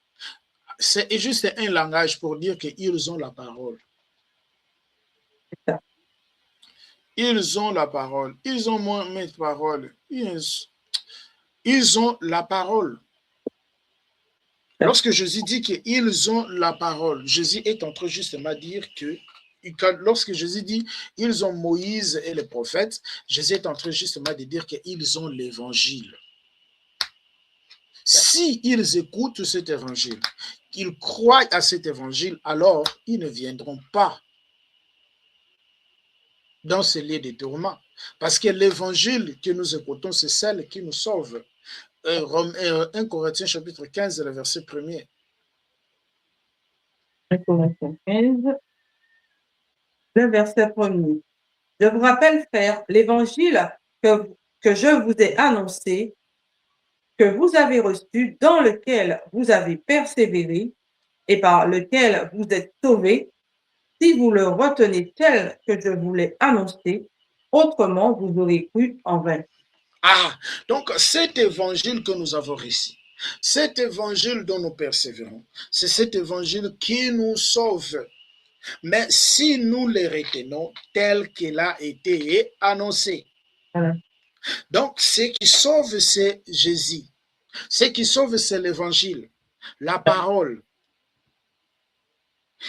C'est juste un langage pour dire qu'ils ont la parole. Ils ont la parole. Ils ont mes paroles. Ils ont la parole. Lorsque Jésus dit qu'ils ont la parole, Jésus est en train justement de dire que lorsque Jésus dit ils ont Moïse et les prophètes, Jésus est en train justement de dire qu'ils ont l'évangile. Si ils écoutent cet évangile, qu'ils croient à cet évangile, alors ils ne viendront pas dans ce lieu de tourment. Parce que l'évangile que nous écoutons, c'est celle qui nous sauve. 1 Corinthiens chapitre 15, le verset 1er. 1 Corinthiens 15, le verset 1er. Je vous rappelle, frères, l'évangile que je vous ai annoncé, que vous avez reçu, dans lequel vous avez persévéré et par lequel vous êtes sauvés, si vous le retenez tel que je vous l'ai annoncé, autrement vous aurez cru en vain. Ah, donc cet évangile que nous avons reçu, cet évangile dont nous persévérons, c'est cet évangile qui nous sauve. Mais si nous le retenons tel qu'il a été annoncé, Voilà. donc ce qui sauve, c'est Jésus. Ce qui sauve, c'est l'évangile, la parole.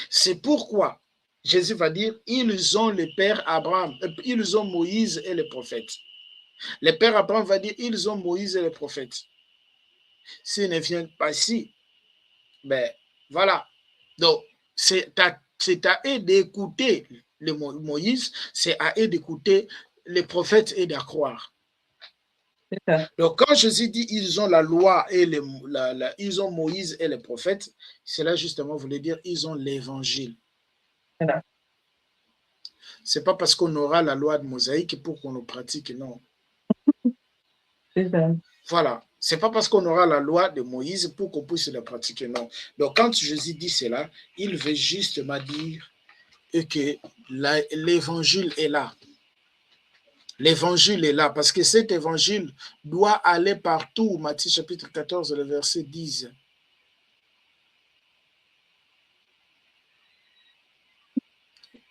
C'est pourquoi Jésus va dire, ils ont le Père Abraham, ils ont Moïse et les prophètes. Le Père Abraham va dire, ils ont Moïse et les prophètes. S'ils ne viennent pas ici, ben voilà. Donc, c'est à eux d'écouter le Moïse, c'est à eux d'écouter les prophètes et d'y croire. Donc, quand Jésus dit ils ont la loi et ils ont Moïse et les prophètes, cela justement voulait dire ils ont l'évangile. Voilà. C'est pas parce qu'on aura la loi de Mosaïque pour qu'on le pratique, non. Voilà. C'est pas parce qu'on aura la loi de Moïse pour qu'on puisse la pratiquer, non. Donc, quand Jésus dit cela, il veut justement dire que l'évangile est là. L'évangile est là, parce que cet évangile doit aller partout. Matthieu chapitre 14, le verset 10.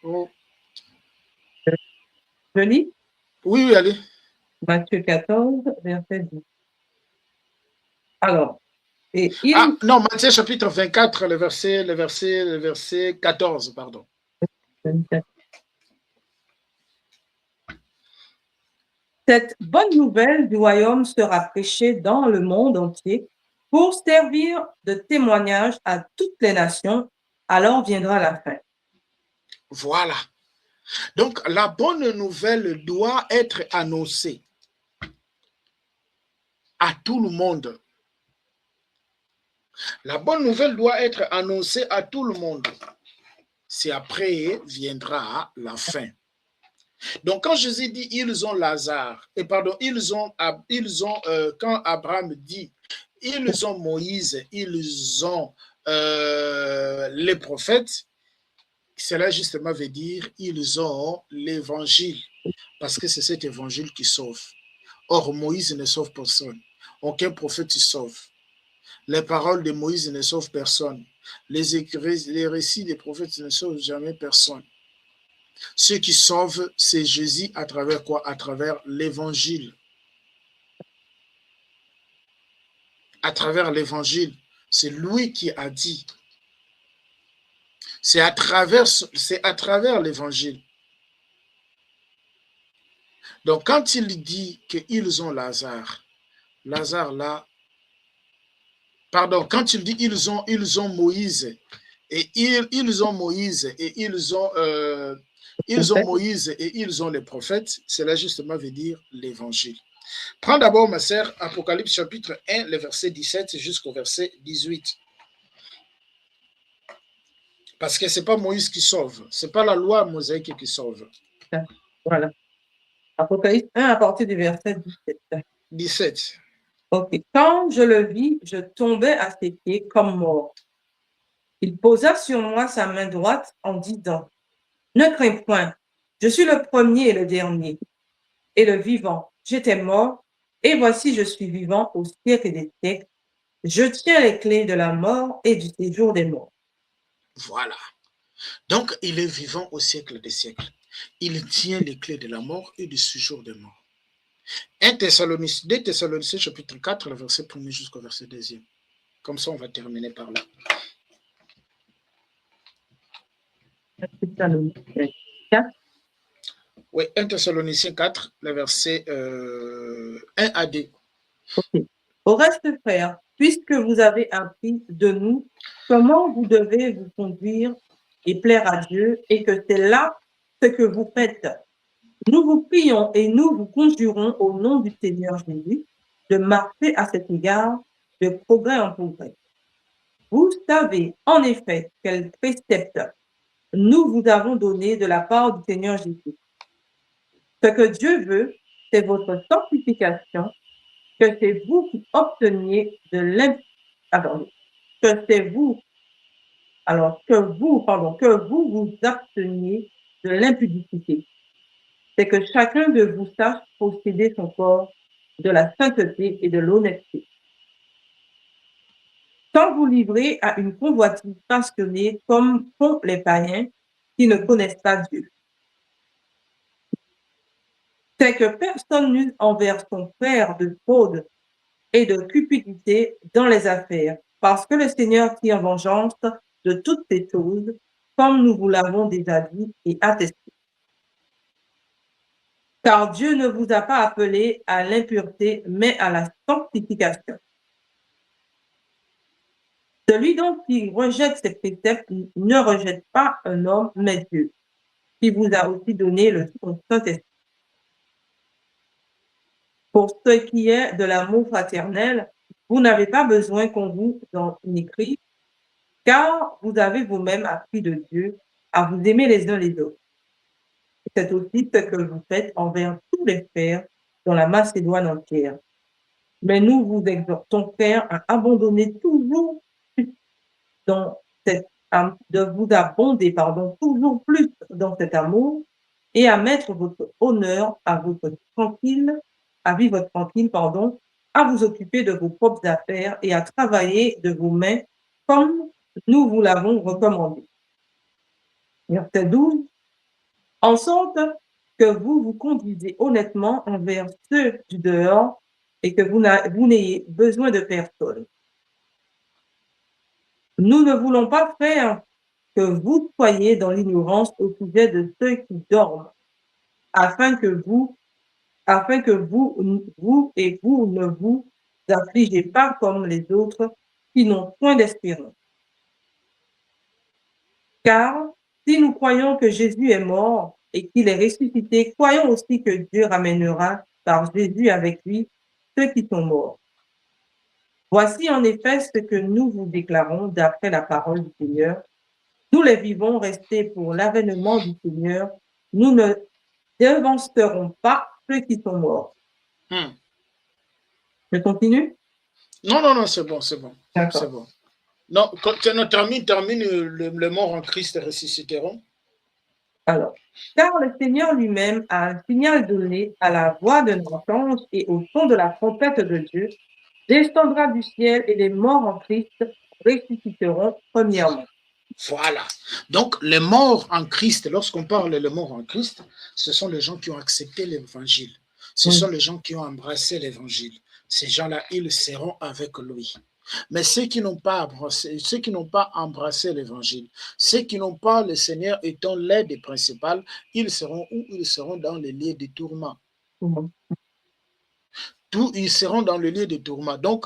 Oh. Je lis? Oui, allez. Matthieu 14, verset 10. Alors, non, Matthieu chapitre 24, le verset 14, pardon. Cette bonne nouvelle du royaume sera prêchée dans le monde entier pour servir de témoignage à toutes les nations, alors viendra la fin. Voilà. Donc, la bonne nouvelle doit être annoncée à tout le monde. La bonne nouvelle doit être annoncée à tout le monde. C'est après viendra la fin. Donc, quand Jésus dit ils ont Lazare, et pardon, quand Abraham dit ils ont Moïse, ils ont les prophètes, cela justement veut dire ils ont l'évangile, parce que c'est cet évangile qui sauve. Or, Moïse ne sauve personne. Aucun prophète ne sauve. Les paroles de Moïse ne sauvent personne. Les récits des prophètes ne sauvent jamais personne. Ce qui sauve, c'est Jésus à travers quoi? À travers l'évangile. À travers l'évangile. C'est lui qui a dit. C'est à travers l'évangile. Donc, quand il dit qu'ils ont Lazare là, pardon, quand il dit ils ont Moïse, et ils ont Moïse, et ils ont Moïse et ils ont les prophètes, cela justement veut dire l'évangile. Prends d'abord, ma sœur, Apocalypse chapitre 1, le verset 17 jusqu'au verset 18. Parce que ce n'est pas Moïse qui sauve, ce n'est pas la loi mosaïque qui sauve. Voilà. Apocalypse 1 à partir du verset 17. 17. Ok. Quand je le vis, je tombais à ses pieds comme mort. Il posa sur moi sa main droite en disant, ne crains point, je suis le premier et le dernier, et le vivant. J'étais mort, et voici je suis vivant au siècle des siècles. Je tiens les clés de la mort et du séjour des morts. Voilà. Donc, il est vivant au siècle des siècles. Il tient les clés de la mort et du séjour des morts. 2 Thessaloniciens chapitre 4, le verset 1er jusqu'au verset 2e. Comme ça, on va terminer par là. 4. Oui, 1 Thessaloniciens 4, le verset 1 à 2. Okay. Au reste, frères, puisque vous avez appris de nous comment vous devez vous conduire et plaire à Dieu, et que c'est là ce que vous faites, nous vous prions et nous vous conjurons au nom du Seigneur Jésus de marcher à cet égard de progrès en progrès. Vous savez en effet quels préceptes nous vous avons donnés de la part du Seigneur Jésus. Ce que Dieu veut, c'est votre sanctification, que c'est vous qui obteniez de que c'est vous, que vous vous absteniez de l'impudicité. C'est que chacun de vous sache posséder son corps de la sainteté et de l'honnêteté, sans vous livrer à une convoitise passionnée comme font les païens qui ne connaissent pas Dieu. C'est que personne n'use envers son frère de fraude et de cupidité dans les affaires, parce que le Seigneur tire vengeance de toutes ces choses, comme nous vous l'avons déjà dit et attesté. Car Dieu ne vous a pas appelé à l'impureté, mais à la sanctification. Celui donc qui rejette ces préceptes ne rejette pas un homme, mais Dieu, qui vous a aussi donné le Saint-Esprit. Pour ce qui est de l'amour fraternel, vous n'avez pas besoin qu'on vous en écrive, car vous avez vous-même appris de Dieu à vous aimer les uns les autres. C'est aussi ce que vous faites envers tous les frères dans la Macédoine entière. Mais nous vous exhortons, frères, à abandonner toujours de vous abonder, toujours plus dans cet amour et à mettre votre honneur à vivre tranquille, à vous occuper de vos propres affaires et à travailler de vos mains comme nous vous l'avons recommandé. Verset 12. En sorte que vous vous conduisez honnêtement envers ceux du dehors et que vous n'ayez besoin de personne. Nous ne voulons pas, frères, que vous soyez dans l'ignorance au sujet de ceux qui dorment, afin que vous ne vous affligez pas comme les autres qui n'ont point d'espérance. Car si nous croyons que Jésus est mort et qu'il est ressuscité, croyons aussi que Dieu ramènera par Jésus avec lui ceux qui sont morts. Voici en effet ce que nous vous déclarons d'après la parole du Seigneur. Nous les vivons restés pour l'avènement du Seigneur. Nous ne devancerons pas ceux qui sont morts. Je continue? Non, c'est bon. D'accord. C'est bon. Non, quand tu termine le mort en Christ ressusciteront. Alors, car le Seigneur lui-même a un signal donné à la voix d'un archange et au son de la trompette de Dieu, descendra du ciel et les morts en Christ ressusciteront premièrement. Voilà. Donc, les morts en Christ, lorsqu'on parle de morts en Christ, ce sont les gens qui ont accepté l'évangile. Ce sont les gens qui ont embrassé l'évangile. Ces gens-là, ils seront avec lui. Mais ceux qui n'ont pas embrassé l'évangile, ceux qui n'ont pas le Seigneur étant l'aide principale, ils seront où? Ils seront dans les lieux de tourment. Ils seront dans le lieu de tourment. Donc,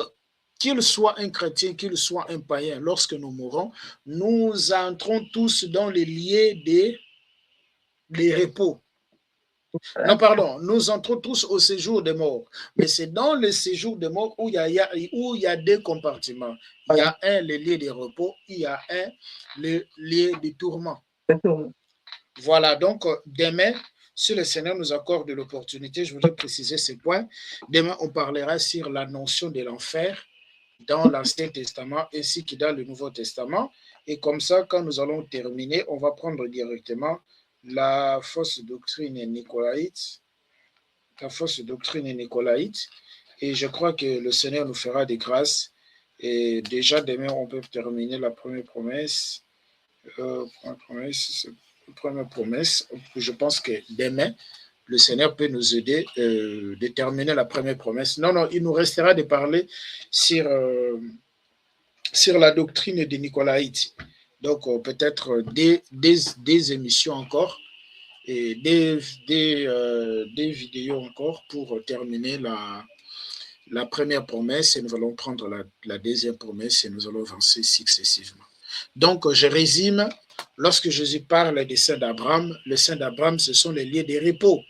qu'il soit un chrétien, qu'il soit un païen, lorsque nous mourrons, nous entrons tous dans les lieux des repos. Non, pardon, nous entrons tous au séjour des morts. Mais c'est dans le séjour des morts où il y a deux compartiments. Il y a un, le lieu de repos, il y a un, le lieu de tourment. Voilà, donc demain, si le Seigneur nous accorde l'opportunité, je voudrais préciser ce point. Demain, on parlera sur la notion de l'enfer dans l'Ancien Testament ainsi que dans le Nouveau Testament. Et comme ça, quand nous allons terminer, on va prendre directement la fausse doctrine nicolaïte. Et je crois que le Seigneur nous fera des grâces. Et déjà, demain, on peut terminer la première promesse. Première promesse. Je pense que demain, le Seigneur peut nous aider de terminer la première promesse. Non, il nous restera de parler sur la doctrine des Nicolaïtes. Donc, peut-être des émissions encore et des vidéos encore pour terminer la première promesse et nous allons prendre la deuxième promesse et nous allons avancer successivement. Donc, je résume. Lorsque Jésus parle des saints d'Abraham, les saints d'Abraham, ce sont les lieux de repos.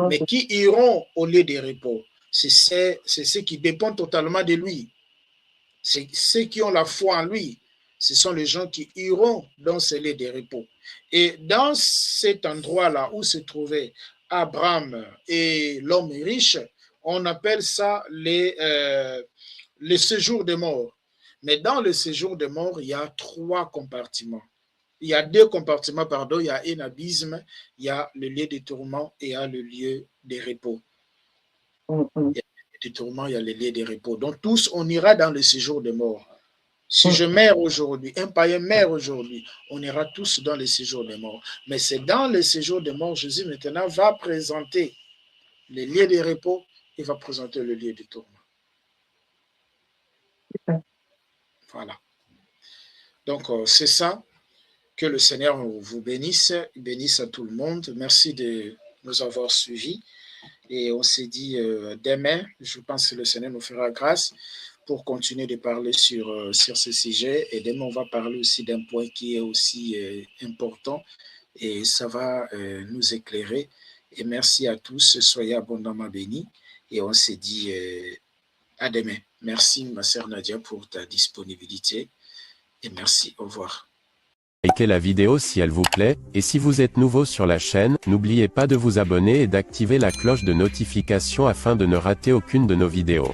Mais qui iront au lieu de repos? C'est ceux qui dépendent totalement de lui. C'est ceux qui ont la foi en lui. Ce sont les gens qui iront dans ces lieux de repos. Et dans cet endroit-là où se trouvaient Abraham et l'homme riche, on appelle ça les séjours de mort. Mais dans le séjour de mort, il y a 3 compartiments. Il y a 2 compartiments, pardon. Il y a un abysme, il y a le lieu de tourment et il y a le lieu de repos. Il y a le lieu de tourment, il y a le lieu de repos. Donc tous, on ira dans le séjour de mort. Si je meurs aujourd'hui, un païen meurt aujourd'hui, on ira tous dans le séjour de mort. Mais c'est dans le séjour de mort, Jésus maintenant va présenter le lieu de repos et va présenter le lieu de tourment. Voilà. Donc, c'est ça. Que le Seigneur vous bénisse, bénisse à tout le monde. Merci de nous avoir suivis. Et on s'est dit demain, je pense que le Seigneur nous fera grâce pour continuer de parler sur ce sujet. Et demain, on va parler aussi d'un point qui est aussi important. Et ça va nous éclairer. Et merci à tous. Soyez abondamment bénis. Et on s'est dit à demain. Merci, ma sœur Nadia, pour ta disponibilité. Et merci. Au revoir. Likez la vidéo si elle vous plaît, et si vous êtes nouveau sur la chaîne, n'oubliez pas de vous abonner et d'activer la cloche de notification afin de ne rater aucune de nos vidéos.